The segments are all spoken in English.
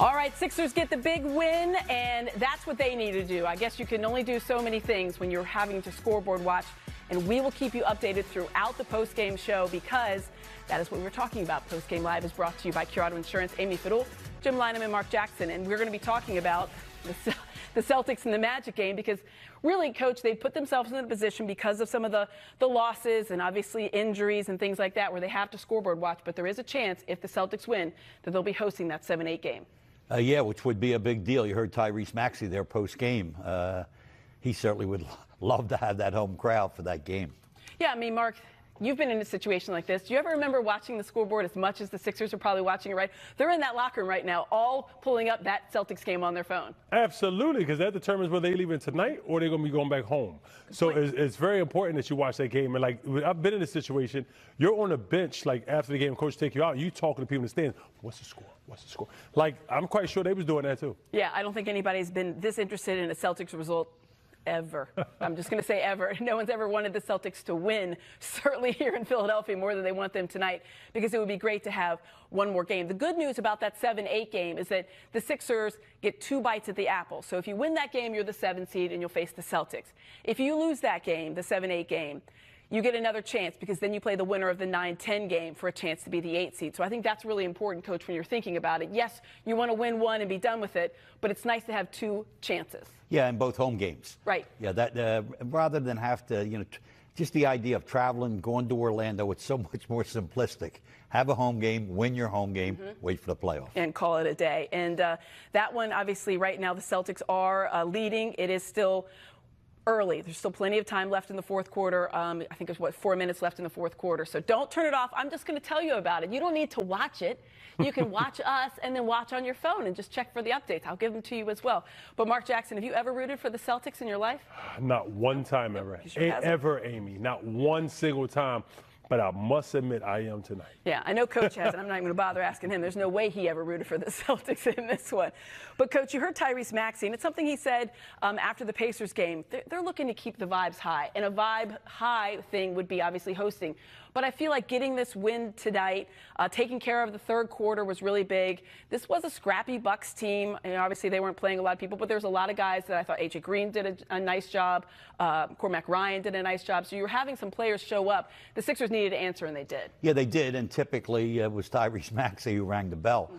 All right, Sixers get the big win, and that's what they need to do. I guess you can only do so many things when you're having to scoreboard watch, and we will keep you updated throughout the postgame show because that is what we're talking about. Postgame Live is brought to you by Cure Auto Insurance, Amy Fiddle, Jim Lynam, and Mark Jackson, and we're going to be talking about the Celtics and the Magic game because really, Coach, they put themselves in a position because of some of the losses and obviously injuries and things like that where they have to scoreboard watch, but there is a chance if the Celtics win that they'll be hosting that 7-8 game. Yeah, which would be a big deal. You heard Tyrese Maxey there post-game. He certainly would love to have that home crowd for that game. Yeah, I mean, Mark, you've been in a situation like this. Do you ever remember watching the scoreboard as much as the Sixers are probably watching it, right? They're in that locker room right now, all pulling up that Celtics game on their phone. Absolutely, because that determines whether they're leaving tonight or they're going to be going back home. So it's very important that you watch that game. And, like, I've been in this situation. You're on the bench, like, after the game, coach take you out, and you talking to people in the stands. What's the score? What's the score? Like, I'm quite sure they was doing that, too. Yeah, I don't think anybody's been this interested in a Celtics result ever. I'm just going to say ever. No one's ever wanted the Celtics to win, certainly here in Philadelphia, more than they want them tonight, because it would be great to have one more game. The good news about that 7-8 game is that the Sixers get 2 bites at the apple. So if you win that game, you're the 7 seed and you'll face the Celtics. If you lose that game, the 7-8 game, you get another chance because then you play the winner of the 9-10 game for a chance to be the 8 seed. So I think that's really important, Coach, when you're thinking about it. Yes, you want to win one and be done with it, but it's nice to have 2 chances. Yeah, in both home games. Right. Yeah, that rather than have to, just the idea of traveling, going to Orlando, it's so much more simplistic. Have a home game, win your home game, wait for the playoff. And call it a day. And that one, obviously, right now the Celtics are leading. It is still early. There's still plenty of time left in the fourth quarter. I think there's, 4 minutes left in the fourth quarter. So don't turn it off. I'm just going to tell you about it. You don't need to watch it. You can watch us and then watch on your phone and just check for the updates. I'll give them to you as well. But, Mark Jackson, have you ever rooted for the Celtics in your life? Not one time ever. Sure ever, Amy. Not one single time. But I must admit, I am tonight. Yeah, I know Coach has, and I'm not even going to bother asking him. There's no way he ever rooted for the Celtics in this one. But, Coach, you heard Tyrese Maxey, and it's something he said after the Pacers game. They're looking to keep the vibes high, and a vibe high thing would be obviously hosting. But I feel like getting this win tonight, taking care of the third quarter was really big. This was a scrappy Bucks team. And obviously, they weren't playing a lot of people, but there's a lot of guys that I thought A.J. Green did a nice job. Cormac Ryan did a nice job. So you were having some players show up. The Sixers needed to answer, and they did. Yeah, they did, and typically it was Tyrese Maxey who rang the bell.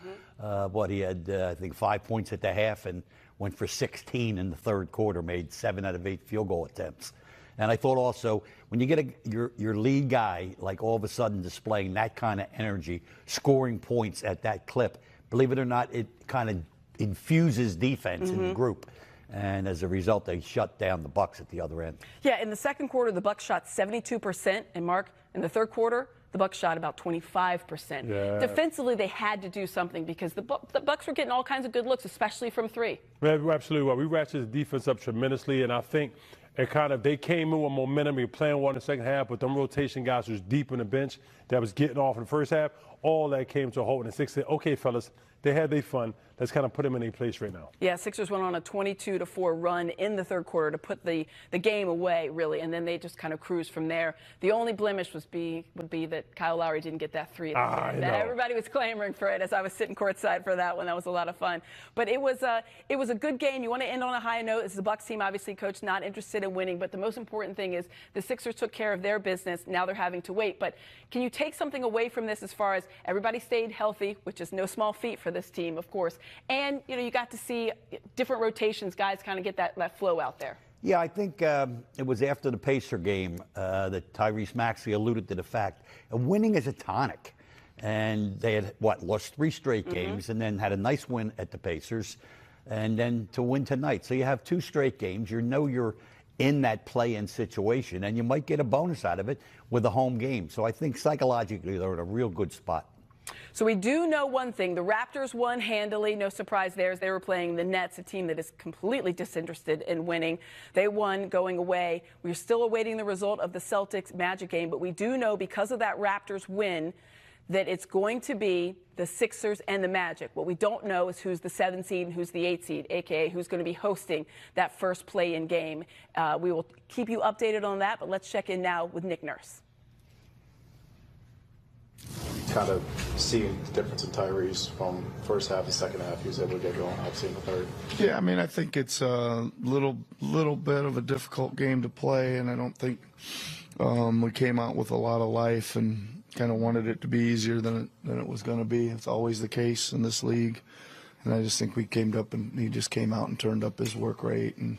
He had, I think, 5 points at the half and went for 16 in the third quarter, made 7 out of 8 field goal attempts. And I thought also, when you get your lead guy, like all of a sudden displaying that kind of energy, scoring points at that clip, believe it or not, it kind of infuses defense in the group. And as a result, they shut down the Bucks at the other end. Yeah, in the second quarter, the Bucks shot 72%. And, Mark, in the third quarter, the Bucks shot about 25%. Yeah. Defensively, they had to do something because the Bucks were getting all kinds of good looks, especially from 3. Yeah, absolutely. Well, we ratcheted the defense up tremendously, and I think they came in with momentum. We were playing well in the second half, but them rotation guys was deep in the bench that was getting off in the first half. All that came to a halt in the sixth. Okay, fellas, they had their fun. Let's kind of put them in their place right now. Yeah, Sixers went on a 22-4 run in the third quarter to put the game away, really, and then they just kind of cruised from there. The only blemish would be that Kyle Lowry didn't get that 3 at the end. Everybody was clamoring for it as I was sitting courtside for that one. That was a lot of fun. But it was a good game. You want to end on a high note. This is the Bucks team, obviously, Coach, not interested in winning. But the most important thing is the Sixers took care of their business. Now they're having to wait. But can you take something away from this as far as everybody stayed healthy, which is no small feat for this team, of course, and you got to see different rotations, guys kind of get that flow out there. Yeah, I think it was after the Pacer game that Tyrese Maxey alluded to the fact winning is a tonic. And they had, lost 3 straight games and then had a nice win at the Pacers and then to win tonight. So you have 2 straight games. You're in that play-in situation, and you might get a bonus out of it with a home game. So I think psychologically they're in a real good spot. So we do know one thing. The Raptors won handily. No surprise there as they were playing the Nets, a team that is completely disinterested in winning. They won going away. We're still awaiting the result of the Celtics Magic game, but we do know because of that Raptors win that it's going to be the Sixers and the Magic. What we don't know is who's the 7 seed and who's the 8 seed, a.k.a. who's going to be hosting that first play-in game. We will keep you updated on that, but let's check in now with Nick Nurse. kind of seeing the difference in Tyrese from first half to second half? He was able to get going, obviously, in the third. Yeah, I mean, I think it's a little bit of a difficult game to play, and I don't think we came out with a lot of life and kind of wanted it to be easier than it was going to be. It's always the case in this league, and I just think we came up and he just came out and turned up his work rate and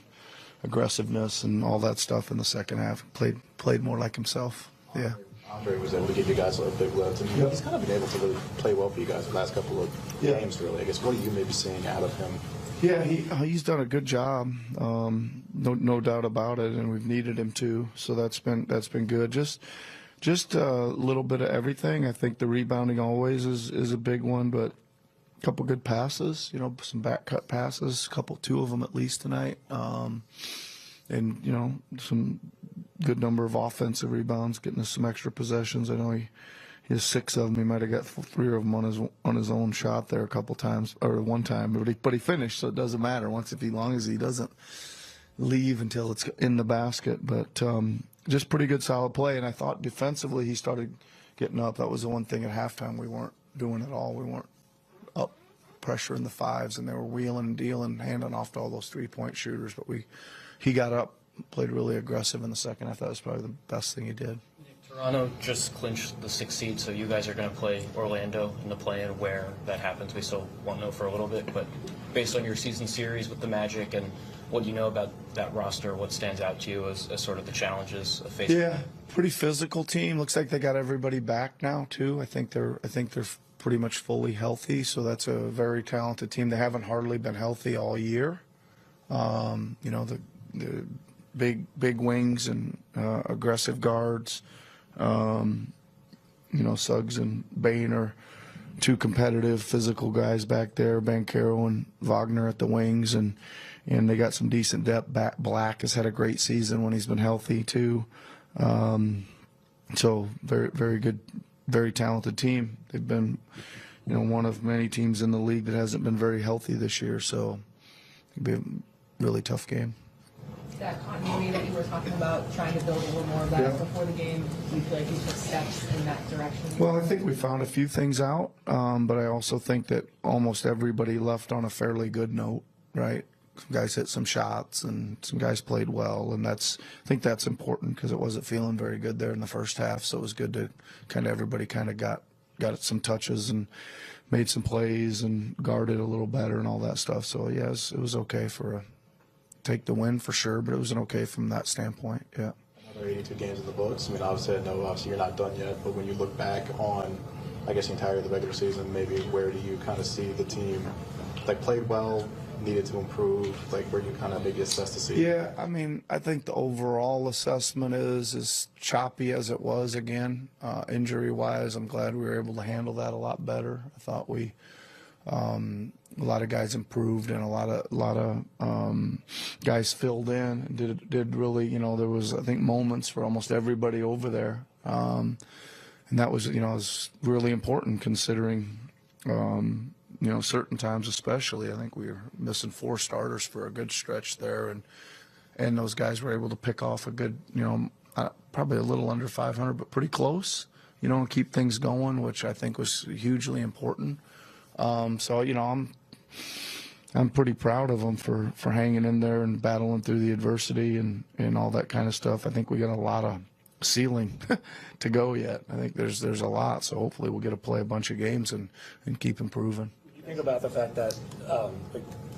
aggressiveness and all that stuff in the second half. Played more like himself. Yeah. Andre was able to give you guys a big lift, and he's kind of been able to really play well for you guys the last couple of games, really. I guess, what are you maybe seeing out of him? Yeah, he's done a good job, no doubt about it, and we've needed him to. So that's been good. Just a little bit of everything. I think the rebounding always is a big one, but a couple good passes, some back cut passes, two of them at least tonight, and some good number of offensive rebounds, getting us some extra possessions. I know he has 6 of them. He might have got 3 of them on his own shot there a couple times, or one time, but he finished, so it doesn't matter as long as he doesn't leave until it's in the basket. But just pretty good, solid play. And I thought defensively he started getting up. That was the one thing at halftime we weren't doing at all. We weren't up pressure in the 5s, and they were wheeling and dealing, handing off to all those 3-point shooters. But he got up, played really aggressive in the second. I thought it was probably the best thing he did. Toronto just clinched the 6th seed, so you guys are going to play Orlando in the play-in. Where that happens, we still won't know for a little bit. But based on your season series with the Magic and what you know about that roster, what stands out to you as sort of the challenges of facing? Yeah, pretty physical team. Looks like they got everybody back now too. I think they're pretty much fully healthy, so that's a very talented team. They haven't hardly been healthy all year. The big wings and aggressive guards. Suggs and Bain are 2 competitive, physical guys back there. Banchero and Wagner at the wings, and they got some decent depth. Black has had a great season when he's been healthy too. So very, very good, very talented team. They've been, one of many teams in the league that hasn't been very healthy this year. So it'll be a really tough game. That continuity that you were talking about, trying to build a little more of that before the game, do you feel like you took steps in that direction? Well, I think we found a few things out, but I also think that almost everybody left on a fairly good note, right? Some guys hit some shots and some guys played well, and I think that's important because it wasn't feeling very good there in the first half, so it was good to everybody got some touches and made some plays and guarded a little better and all that stuff. So, yeah, it was okay take the win for sure, but it was okay from that standpoint. Yeah. Another 82 games in the books. I mean, obviously you're not done yet, but when you look back on, I guess, the entirety of the regular season, maybe where do you kind of see the team played well, needed to improve, where you kind of maybe assess the season? Yeah, I mean, I think the overall assessment is as choppy as it was again, injury-wise. I'm glad we were able to handle that a lot better. I thought a lot of guys improved and a lot of guys filled in and did really, there was, I think, moments for almost everybody over there. And that was, was really important considering, certain times especially. I think we were missing 4 starters for a good stretch there, and those guys were able to pick off a good, probably a little under 500, but pretty close, and keep things going, which I think was hugely important. So, I'm pretty proud of them for hanging in there and battling through the adversity and all that kind of stuff. I think we got a lot of ceiling to go yet. I think there's a lot, so hopefully we'll get to play a bunch of games and keep improving. You think about the fact that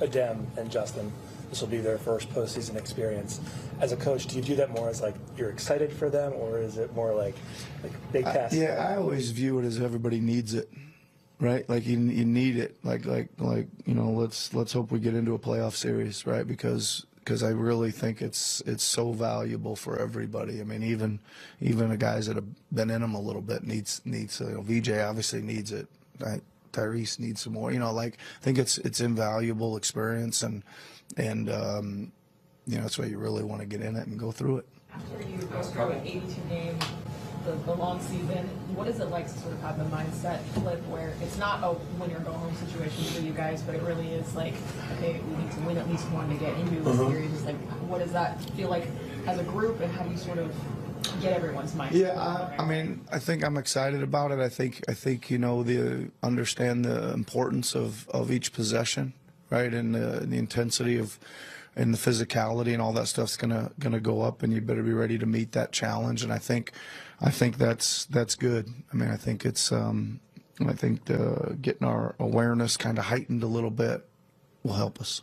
Adem and Justin, this will be their first postseason experience. As a coach, do you do that more as you're excited for them, or is it more like big task? Yeah, I always view it as everybody needs it. Right, you need it. Let's hope we get into a playoff series, right? Because I really think it's so valuable for everybody. I mean, even the guys that have been in them a little bit needs. VJ obviously needs it. Right? Tyrese needs some more. I think it's invaluable experience, and that's why you really want to get in it and go through it. After you go through an 82-game. The long season, what is it like to sort of have the mindset flip where it's not a win-or-go-home situation for you guys, but it really is okay, we need to win at least one to get into the series. What does that feel like as a group, and how do you sort of get everyone's mindset? Yeah, I mean, I think I'm excited about it. I think understand the importance of each possession, right, and the intensity of, and the physicality and all that stuff's gonna go up, and you better be ready to meet that challenge. And I think that's good. I mean, I think it's getting our awareness kind of heightened a little bit will help us.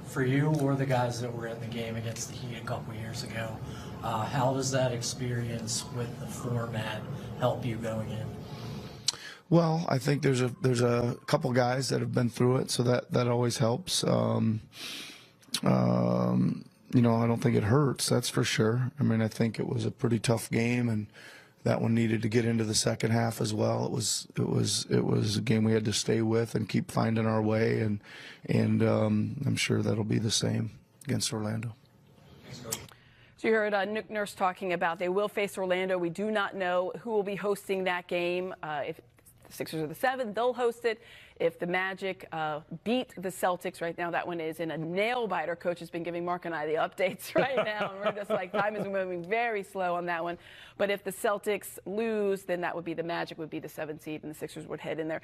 For you or the guys that were in the game against the Heat a couple years ago, how does that experience with the format help you going in? Well, I think there's a couple guys that have been through it, so that always helps. I don't think it hurts, that's for sure. I mean, I think it was a pretty tough game, and that one needed to get into the second half as well. It was a game we had to stay with and keep finding our way, and I'm sure that'll be the same against Orlando. So you heard Nick Nurse talking about they will face Orlando. We do not know who will be hosting that game. If the Sixers are the 7, they'll host it. If the Magic beat the Celtics right now, that one is in a nail-biter. Coach has been giving Mark and I the updates right now, and we're just like, time is moving very slow on that one. But if the Celtics lose, then that would be the Magic would be the 7th seed, and the Sixers would head in there.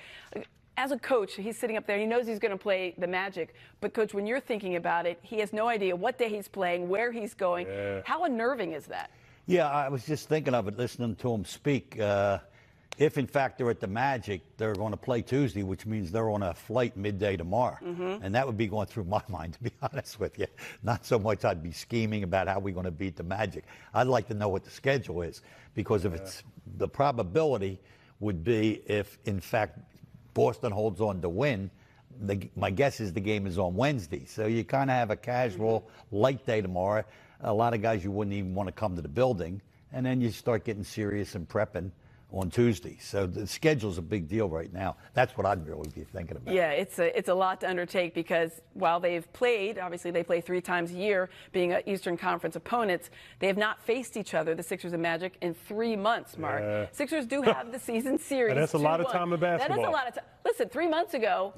As a coach, he's sitting up there. He knows he's going to play the Magic. But, Coach, when you're thinking about it, he has no idea what day he's playing, where he's going. Yeah. How unnerving is that? Yeah, I was just thinking of it, listening to him speak. If, in fact, they're at the Magic, they're going to play Tuesday, which means they're on a flight midday tomorrow. Mm-hmm. And that would be going through my mind, to be honest with you. Not so much I'd be scheming about how we're going to beat the Magic. I'd like to know what the schedule is, because if it's the probability would be if, in fact, Boston holds on to win, my guess is the game is on Wednesday. So you kind of have a casual light day tomorrow. A lot of guys you wouldn't even want to come to the building. And then you start getting serious and prepping on Tuesday. So the schedule's a big deal right now. That's what I'd really be thinking about. Yeah, it's a lot to undertake, because while they've played, obviously they play 3 times a year, being Eastern Conference opponents, they have not faced each other, the Sixers and Magic, in 3 months, Mark. Yeah. Sixers do have the season series. And that's a lot of time in basketball. That is a lot of time. Listen, 3 months ago,